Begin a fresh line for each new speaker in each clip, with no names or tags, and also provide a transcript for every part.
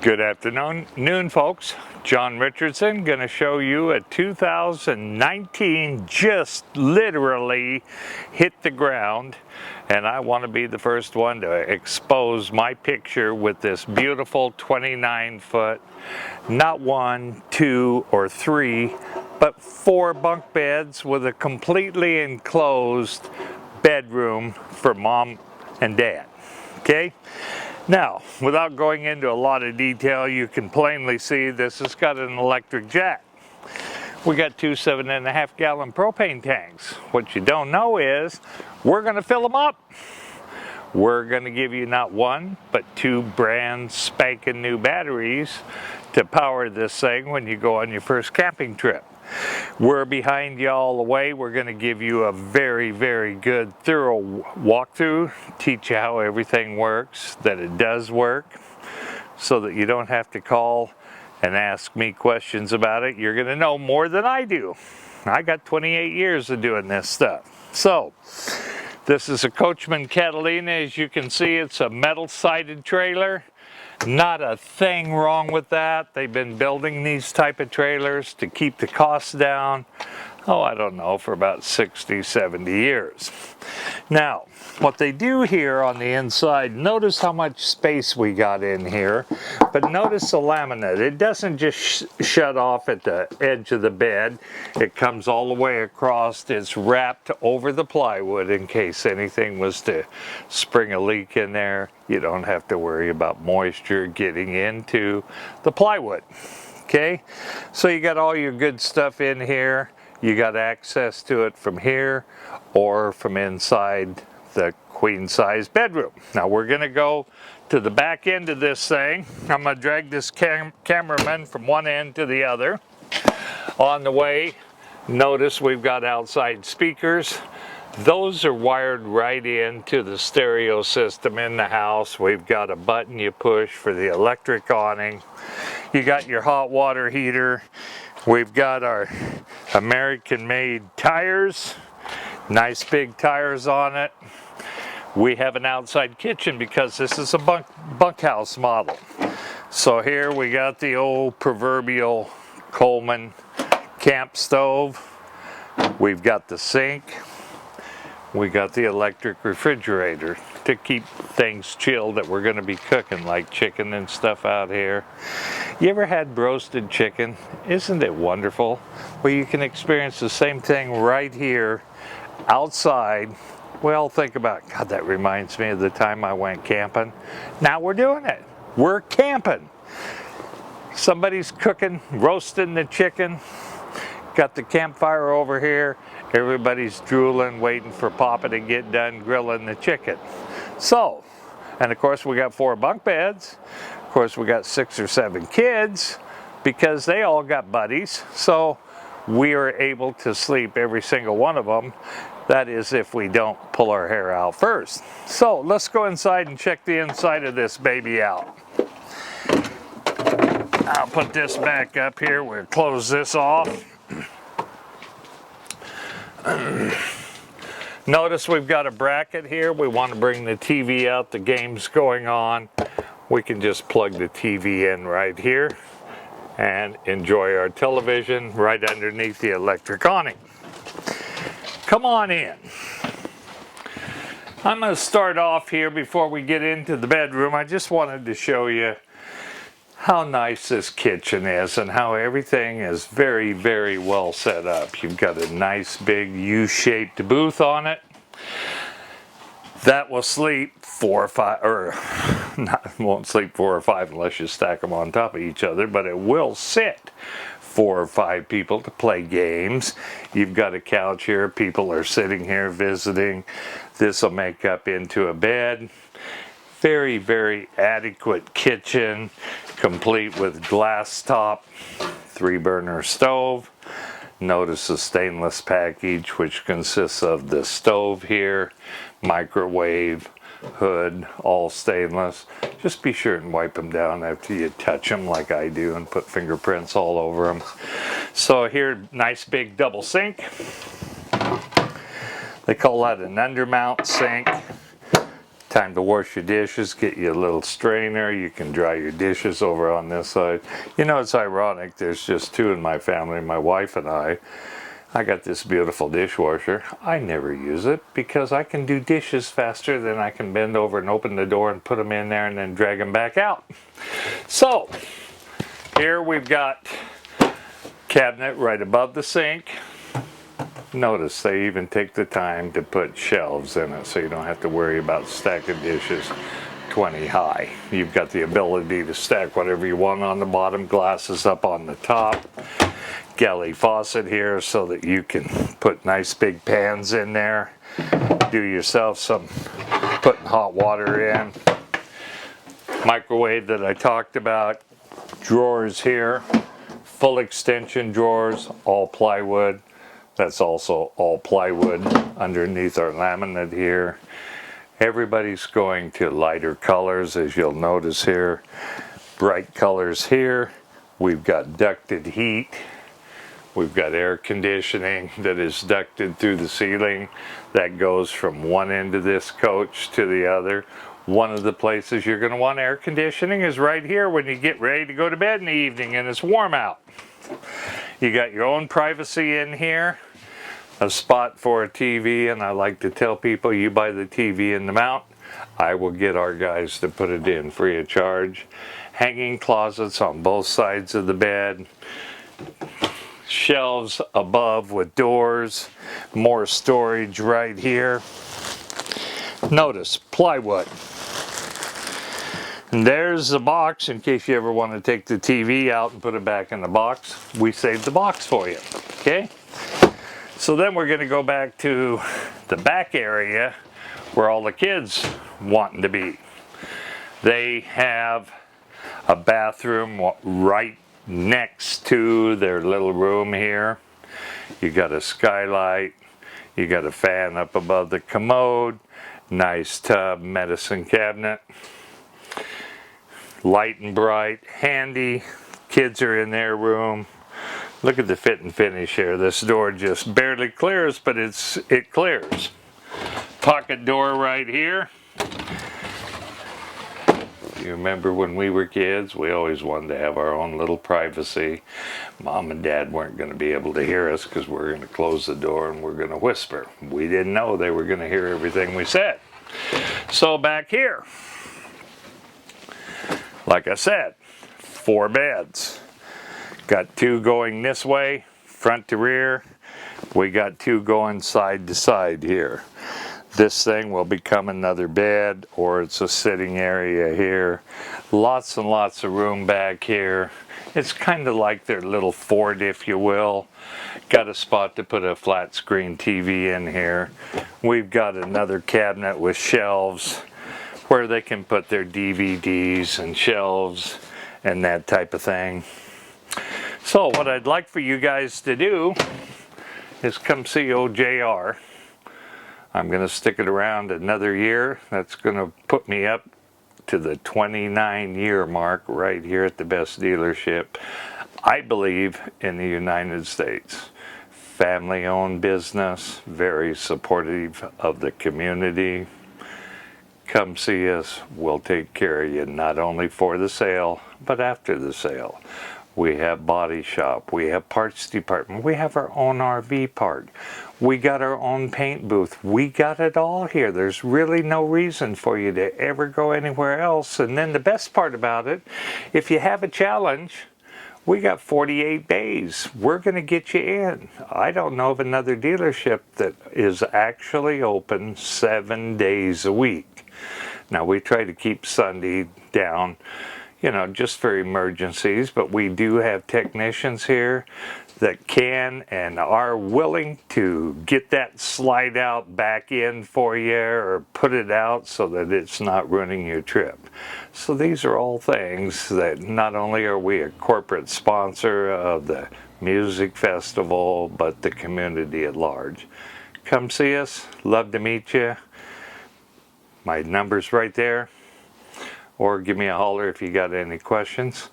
Good afternoon, folks. John Richardson, going to show you a 2019 just literally hit the ground, and I want to be the first one to expose my picture with this beautiful 29-foot, not one, two, or three, but 4 bunk beds with a completely enclosed bedroom for mom and dad. Okay? Now, without going into a lot of detail, you can plainly see this has got an electric jack. We got 2 7.5-gallon propane tanks. What you don't know is we're going to fill them up. We're going to give you not one, but 2 brand spanking new batteries to power this thing when you go on your first camping trip. We're behind you all the way. We're going to give you a very, very good, thorough walkthrough, teach you how everything works, that it does work, so that you don't have to call and ask me questions about it. You're going to know more than I do. I got 28 years of doing this stuff. So, this is a Coachmen Catalina. As you can see, it's a metal-sided trailer. Not a thing wrong with that. They've been building these type of trailers to keep the costs down, I don't know, for about 60, 70 years. Now, what they do here on the inside, notice how much space we got in here, but notice the laminate. It doesn't just shut off at the edge of the bed. It comes all the way across. It's wrapped over the plywood in case anything was to spring a leak in there. You don't have to worry about moisture getting into the plywood. Okay, so you got all your good stuff in here. You got access to it from here or from inside the queen size bedroom. Now we're going to go to the back end of this thing. I'm going to drag this cameraman from one end to the other. On the way, notice we've got outside speakers. Those are wired right into the stereo system in the house. We've got a button you push for the electric awning. You got your hot water heater. We've got our American-made tires. Nice big tires on it. We have an outside kitchen because this is a bunkhouse model. So here we got the old proverbial Coleman camp stove. We've got the sink. We got the electric refrigerator to keep things chilled that we're going to be cooking, like chicken and stuff out here. You ever had roasted chicken? Isn't it wonderful? Well, you can experience the same thing right here outside. Well, think about it. God, that reminds me of the time I went camping. Now we're doing it. We're camping. Somebody's cooking, roasting the chicken. Got the campfire over here. Everybody's drooling, waiting for Papa to get done grilling the chicken. So, and of course we got 4 bunk beds. Of course we got 6 or 7 kids because they all got buddies. So we are able to sleep every single one of them. That is if we don't pull our hair out first. So let's go inside and check the inside of this baby out. I'll put this back up here. We'll close this off. Notice we've got a bracket here. We want to bring the TV out. The game's going on. We can just plug the TV in right here and enjoy our television right underneath the electric awning. Come on in. I'm going to start off here before we get into the bedroom. I just wanted to show you how nice this kitchen is and how everything is very, very well set up. You've got a nice big U-shaped booth on it. That will sleep 4 or 5, or won't sleep 4 or 5 unless you stack them on top of each other, but it will sit 4 or 5 people to play games. You've got a couch here. People are sitting here visiting. This will make up into a bed. Very, very adequate kitchen, complete with glass top, 3-burner stove. Notice the stainless package, which consists of the stove here, microwave, hood, all stainless. Just be sure and wipe them down after you touch them like I do and put fingerprints all over them. So here, nice big double sink. They call that an undermount sink. Time to wash your dishes, get you a little strainer. You can dry your dishes over on this side. You know, it's ironic, there's just two in my family, my wife and I. I got this beautiful dishwasher. I never use it because I can do dishes faster than I can bend over and open the door and put them in there and then drag them back out. So, here we've got cabinet right above the sink. Notice they even take the time to put shelves in it so you don't have to worry about stacking dishes 20 high. You've got the ability to stack whatever you want on the bottom, glasses up on the top. Galley faucet here so that you can put nice big pans in there. Do yourself some putting hot water in. Microwave that I talked about. Drawers here. Full extension drawers, all plywood. That's also all plywood underneath our laminate here. Everybody's going to lighter colors, as you'll notice here. Bright colors here. We've got ducted heat. We've got air conditioning that is ducted through the ceiling. That goes from one end of this coach to the other. One of the places you're going to want air conditioning is right here when you get ready to go to bed in the evening and it's warm out. You got your own privacy in here, a spot for a TV, and I like to tell people, you buy the TV and the mount, I will get our guys to put it in free of charge. Hanging closets on both sides of the bed, shelves above with doors, more storage right here. Notice plywood. And there's the box in case you ever want to take the TV out and put it back in the box. We saved the box for you, okay? So then we're going to go back to the back area where all the kids wanting to be. They have a bathroom right next to their little room here. You got a skylight. You got a fan up above the commode. Nice tub, medicine cabinet. Light and bright, handy. Kids are in their room. Look at the fit and finish here. This door just barely clears, but it clears. Pocket door right here. You remember when we were kids, we always wanted to have our own little privacy. Mom and Dad weren't going to be able to hear us because we're going to close the door and we're going to whisper. We didn't know they were going to hear everything we said. So back here, like I said, 4 beds. Got 2 going this way, front to rear. We got 2 going side to side here. This thing will become another bed, or it's a sitting area here. Lots and lots of room back here. It's kind of like their little Ford, if you will. Got a spot to put a flat screen TV in here. We've got another cabinet with shelves where they can put their DVDs and shelves and that type of thing. So what I'd like for you guys to do is come see old JR. I'm going to stick it around another year. That's going to put me up to the 29-year mark right here at the best dealership, I believe, in the United States. Family-owned business, very supportive of the community. Come see us. We'll take care of you, not only for the sale, but after the sale. We have body shop. We have parts department. We have our own RV park. We got our own paint booth. We got it all here. There's really no reason for you to ever go anywhere else. And then the best part about it, if you have a challenge, we got 48 days. We're going to get you in. I don't know of another dealership that is actually open 7 days a week. Now, we try to keep Sunday down, you know, just for emergencies, but we do have technicians here that can and are willing to get that slide out back in for you or put it out so that it's not ruining your trip. So these are all things that not only are we a corporate sponsor of the music festival, but the community at large. Come see us. Love to meet you. My number's right there. Or give me a holler if you got any questions.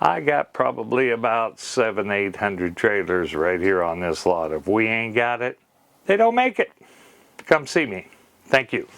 I got probably about 700-800 trailers right here on this lot. If we ain't got it, they don't make it. Come see me. Thank you.